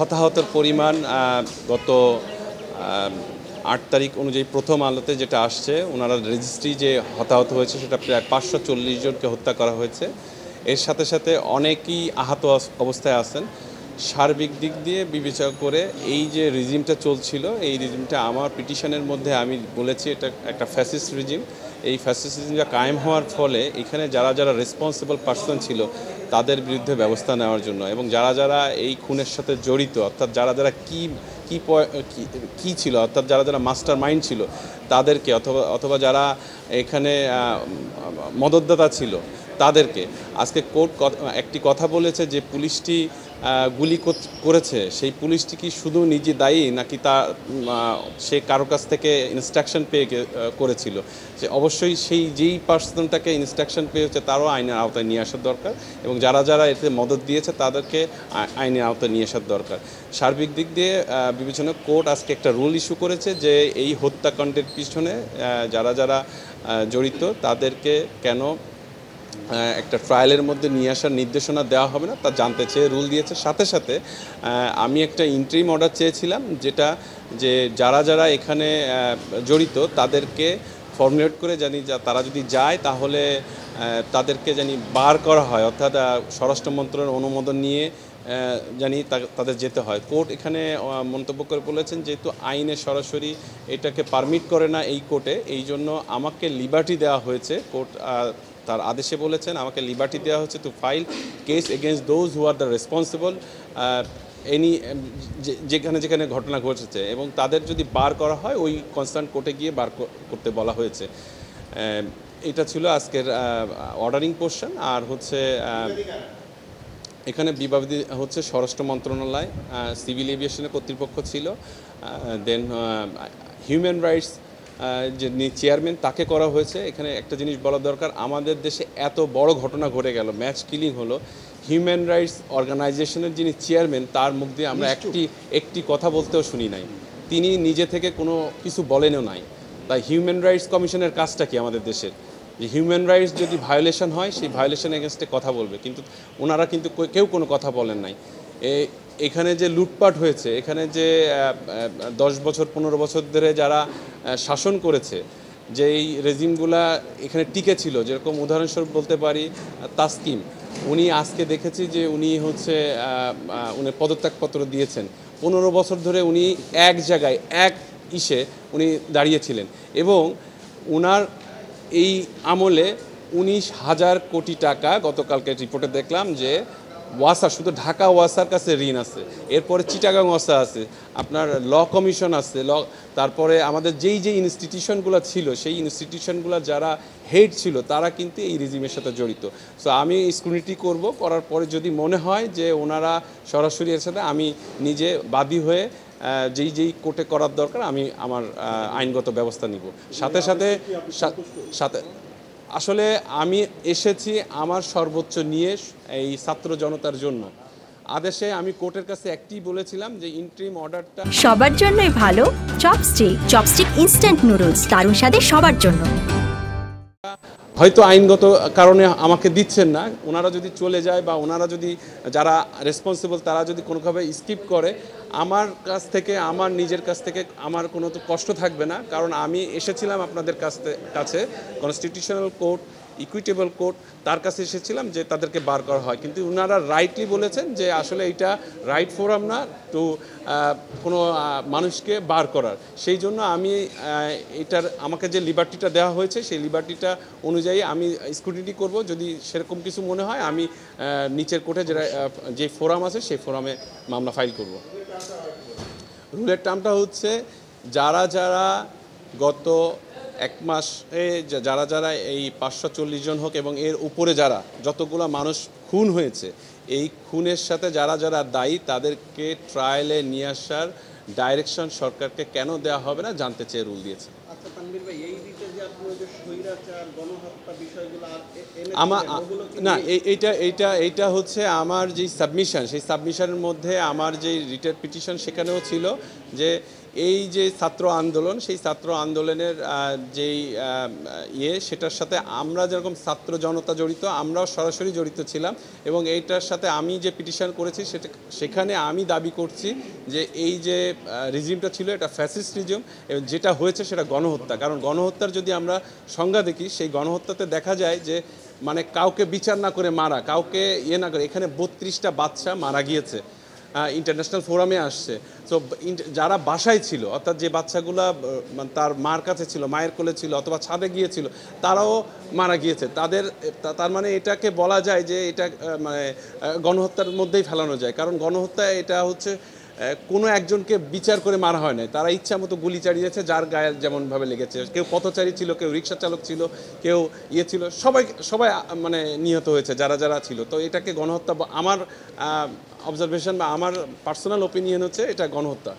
হতাহতের পরিমাণ গত 8 তারিখ অনুযায়ী প্রথম আলোতে যেটা আসছে, ওনারা রেজিস্ট্রি যে হতাহত হয়েছে সেটা প্রায় 540 জনকে হত্যা করা হয়েছে। এর সাথে সাথে অনেকেই আহত অবস্থায় আছেন। সার্বিক দিক দিয়ে বিবেচনা করে এই যে রিজিমটা চলছিল, এই রিজিমটা আমার পিটিশনের মধ্যে আমি বলেছি এটা একটা ফ্যাসিস্ট রিজিম। এই ফ্যাসিস্ট রিজিমটা কায়েম হওয়ার ফলে এখানে যারা যারা রেসপন্সিবল পার্সন ছিল তাদের বিরুদ্ধে ব্যবস্থা নেওয়ার জন্য, এবং যারা যারা এই খুনের সাথে জড়িত, অর্থাৎ যারা যারা কি ছিল, অর্থাৎ যারা যারা মাস্টার মাইন্ড ছিল তাদেরকে, অথবা যারা এখানে মদতদাতা ছিল তাদেরকে। আজকে কোর্ট একটি কথা বলেছে যে পুলিশটি গুলি করেছে, সেই পুলিশটি কি শুধু নিজে দায়ী নাকি সে কারো কাছ থেকে ইনস্ট্রাকশন পেয়ে করেছিল? যে অবশ্যই সেই যেই পার্সনটাকে ইনস্ট্রাকশন পেয়েছে তারও আইনের আওতায় নিয়ে আসার দরকার, এবং যারা যারা এতে মদত দিয়েছে তাদেরকে আইনের আওতায় নিয়ে আসার দরকার। সার্বিক দিক দিয়ে বিবেচনা কোর্ট আজকে একটা রুল ইস্যু করেছে যে এই হত্যাকাণ্ডের পিছনে যারা যারা জড়িত তাদেরকে কেন একটা ট্রায়ালের মধ্যে নিয়ে আসার নির্দেশনা দেওয়া হবে না তা জানতে চেয়ে রুল দিয়েছে। সাথে সাথে আমি একটা ইন্টারিম অর্ডার চেয়েছিলাম, যেটা যে যারা যারা এখানে জড়িত তাদেরকে ফর্মুলেট করে জানি তারা যদি যায় তাহলে তাদেরকে জানি বার করা হয়, অর্থাৎ স্বরাষ্ট্র মন্ত্রণালয়ের অনুমোদন নিয়ে জানি তাদের যেতে হয়। কোর্ট এখানে মন্তব্য করে বলেছেন যেহেতু আইনে সরাসরি এটাকে পারমিট করে না এই কোর্টে, এই জন্য আমাকে লিবার্টি দেওয়া হয়েছে। কোর্ট তার আদেশে বলেছেন আমাকে লিবার্টি দেওয়া হচ্ছে two file case against those who are the responsible যেখানে যেখানে ঘটনা ঘটেছে, এবং তাদের যদি বার করা হয় ওই কনসার্ন কোর্টে গিয়ে বার করতে বলা হয়েছে। এটা ছিল আজকের অর্ডারিং পোর্শন। আর হচ্ছে এখানে বিবাদী হচ্ছে স্বরাষ্ট্র মন্ত্রণালয়, সিভিল এভিয়েশনের কর্তৃপক্ষ ছিল, দেন হিউম্যান রাইটস যে চেয়ারম্যান তাকে করা হয়েছে। এখানে একটা জিনিস বলা দরকার, আমাদের দেশে এত বড় ঘটনা ঘটে গেল, ম্যাচ কিলিং হলো, হিউম্যান রাইটস অর্গানাইজেশনের যিনি চেয়ারম্যান তার মুখ দিয়ে আমরা একটি কথা বলতেও শুনি নাই, তিনি নিজে থেকে কোনো কিছু বলেনও নাই। তাই হিউম্যান রাইটস কমিশনের কাজটা কি আমাদের দেশের? যে হিউম্যান রাইটস যদি ভায়োলেশন হয় সেই ভায়োলেশন এগেনস্টে কথা বলবে, কিন্তু ওনারা কিন্তু কেউ কোনো কথা বলেন নাই। এখানে যে লুটপাট হয়েছে, এখানে যে 10 বছর 15 বছর ধরে যারা শাসন করেছে, যে এই রেজিমগুলা এখানে টিকে ছিল, যেরকম উদাহরণস্বরূপ বলতে পারি তাসকিম, উনি আজকে দেখেছি যে উনি উনি পদত্যাগপত্র দিয়েছেন। 15 বছর ধরে উনি এক জায়গায় উনি দাঁড়িয়েছিলেন, এবং উনার এই আমলে 19,000 কোটি টাকা গতকালকে রিপোর্টে দেখলাম যে ওয়াসা, শুধু ঢাকা ওয়াসার কাছে ঋণ আছে, এরপরে চিটাগাং ওয়াসা আছে, আপনার ল কমিশন আছে, তারপরে আমাদের যেই ইনস্টিটিউশনগুলো ছিল সেই ইনস্টিটিউশনগুলো যারা হেড ছিল তারা কিন্তু এই রিজিমের সাথে জড়িত। সো আমি স্ক্রুটিনি করার পরে যদি মনে হয় যে ওনারা সরাসরি এর সাথে, আমি নিজে বাদী হয়ে যেই কোর্টে করার দরকার আমি আমার আইনগত ব্যবস্থা নিব। সাথে আসলে আমি এসেছি আমার সর্বোচ্চ নিয়ে এই ছাত্র জনতার জন্য। আদেশে আমি কোর্টের কাছে একটি বলেছিলাম যে ইন্টারিম অর্ডারটা সবার জন্যই ভালো। চপস্টিক ইনস্ট্যান্ট নুডলস, দারুণ স্বাদে সবার জন্য। হয়তো আইনগত কারণে আমাকে দিচ্ছেন না, ওনারা যদি চলে যায় বা ওনারা যদি যারা রেসপন্সিবল তারা যদি কোনোভাবে স্কিপ করে, আমার নিজের কাছ থেকে আমার কোনো তো কষ্ট থাকবে না, কারণ আমি এসেছিলাম আপনাদের কাছে কনস্টিটিউশনাল কোর্ট, ইকুইটেবল কোর্ট, তার কাছে এসেছিলাম যে তাদেরকে বার করা হয়, কিন্তু ওনারা রাইটলি বলেছেন যে আসলে এটা রাইট ফোরাম না তো কোনো মানুষকে বার করার। সেই জন্য আমি আমাকে যে লিবার্টিটা দেওয়া হয়েছে সেই লিবার্টিটা অনুযায়ী আমি স্ক্রুটিনি করব। যদি সেরকম কিছু মনে হয় আমি নিচের কোর্টে যে ফোরাম আছে সেই ফোরামে মামলা ফাইল করব। রুলের টার্মটা হচ্ছে যারা যারা গত 1 মাসে যারা এই 540 জন হোক এবং এর উপরে যারা যতগুলো মানুষ খুন হয়েছে, এই খুনের সাথে যারা যারা দায়ী তাদেরকে ট্রায়ালে নিয়ে আসার ডাইরেকশন সরকারকে কেন দেওয়া হবে না জানতে চেয়ে রুল দিয়েছে। আচ্ছা তানভীর ভাই, এই রিটে যে আপনারা যে স্বৈরাচার গণহত্যা বিষয়গুলো এইটা হচ্ছে আমার যে সাবমিশন, সেই সাবমিশনের মধ্যে আমার যে রিটের পিটিশন সেখানেও ছিল যে এই যে ছাত্র আন্দোলন, সেই ছাত্র আন্দোলনের যেই সেটার সাথে আমরা যেরকম ছাত্র জনতা জড়িত, আমরাও সরাসরি জড়িত ছিলাম। এবং এইটার সাথে আমি যে পিটিশন করেছি সেখানে আমি দাবি করছি যে এই যে রিজিমটা ছিল এটা ফ্যাসিস্ট রিজিম, এবং যেটা হয়েছে সেটা গণহত্যা। কারণ গণহত্যার যদি আমরা সংজ্ঞা দেখি, সেই গণহত্যাতে দেখা যায় যে মানে কাউকে বিচার না করে মারা, কাউকে না করে। এখানে 32টা বাচ্চা মারা গিয়েছে, ইন্টারন্যাশনাল ফোরামে আসছে। সো যারা বাসায় ছিল, অর্থাৎ যে বাচ্চাগুলা তার মার কাছে ছিল, মায়ের কোলে ছিল অথবা ছাদে গিয়েছিল, তারাও মারা গিয়েছে। তার মানে এটাকে বলা যায় যে এটা মানে গণহত্যার মধ্যেই ফেলানো যায়। কারণ গণহত্যা এটা হচ্ছে কোনো একজনকে বিচার করে মারা হয় নাই, তারা ইচ্ছা মতো গুলি চালিয়েছে, যার গায়ে যেমনভাবে লেগেছে। কেউ পথচারী ছিল, কেউ রিক্সা চালক ছিল, কেউ ছিল, সবাই মানে নিহত হয়েছে যারা যারা ছিল। তো এটাকে গণহত্যা, আমার অবজারভেশন বা আমার পার্সোনাল ওপিনিয়ন হচ্ছে এটা গণহত্যা।